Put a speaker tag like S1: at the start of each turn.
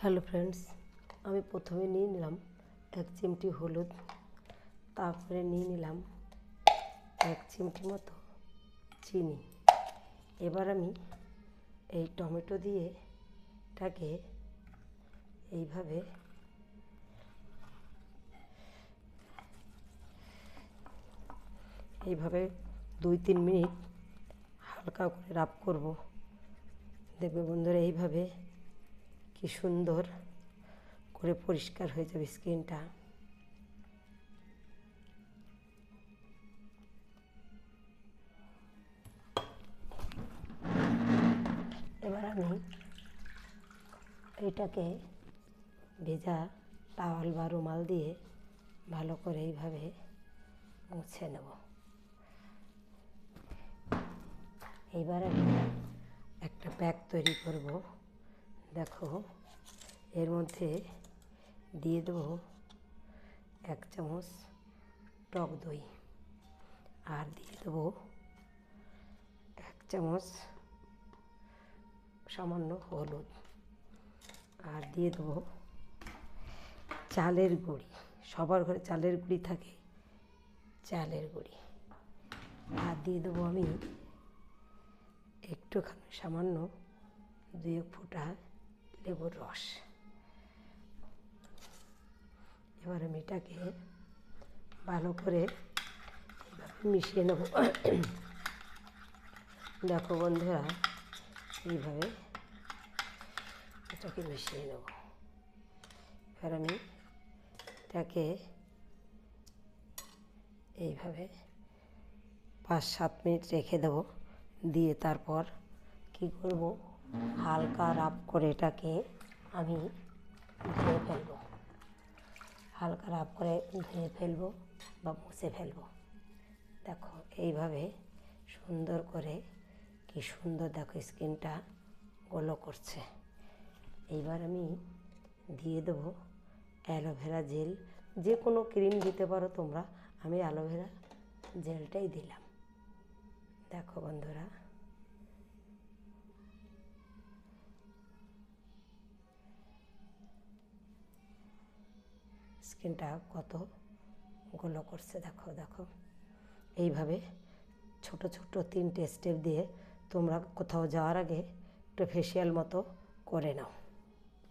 S1: Hello friends, আমি প্রথমে নিয়ে নিলাম 1 চিমটি হলুদ, তারপরে নিয়ে নিলাম 1 চিমটি মতো চিনি। এবার আমি এই টমেটো দিয়ে এটাকে এইভাবে এইভাবে 2-3 মিনিট হালকা করে রাব করব। দেখবে বন্ধুরা, এইভাবে কি সুন্দর করে পরিষ্কার হয়ে যাবে স্কিনটা। এবার আমি এটাকে ভেজা টাওয়াল বা রুমাল দিয়ে ভালো করে এইভাবে মুছে নেব। এইবার আমি একটা প্যাক তৈরি করব। দেখো, এর মধ্যে দিয়ে দেবো 1 চামচ টক দই, আর দিয়ে দেবো 1 চামচ সামান্য হলুদ, আর দিয়ে দেবো চালের গুঁড়ি। সবার ঘরে চালের গুঁড়ি থাকে, চালের গুঁড়ি। আর দিয়ে দেবো আমি একটুখানি সামান্য 2 ফোঁটা লেবুর রস। এবার আমি এটাকে ভালো করে মিশিয়ে নেব। দেখো বন্ধুরা, এইভাবে এটাকে মিশিয়ে নেব। এবার আমি এটাকে এইভাবে 5-7 মিনিট রেখে দেবো। দিয়ে তারপর কি করব, হালকা রাব করে এটাকে আমি ধুয়ে ফেলবো। হালকা রাব করে ধুয়ে ফেলবো বা মুছে ফেলবো। দেখো এইভাবে সুন্দর করে, কি সুন্দর দেখো স্কিনটা গ্লো করছে। এইবার আমি দিয়ে দেবো অ্যালোভেরা জেল। যে কোনো ক্রিম দিতে পারো তোমরা, আমি অ্যালোভেরা জেলটাই দিলাম। দেখো বন্ধুরা, স্কিনটা কত গ্লো করছে। দেখো দেখো, এইভাবে ছোট ছোট 3টে স্টেপ দিয়ে তোমরা কোথাও যাওয়ার আগে একটু ফেসিয়াল মতো করে নাও।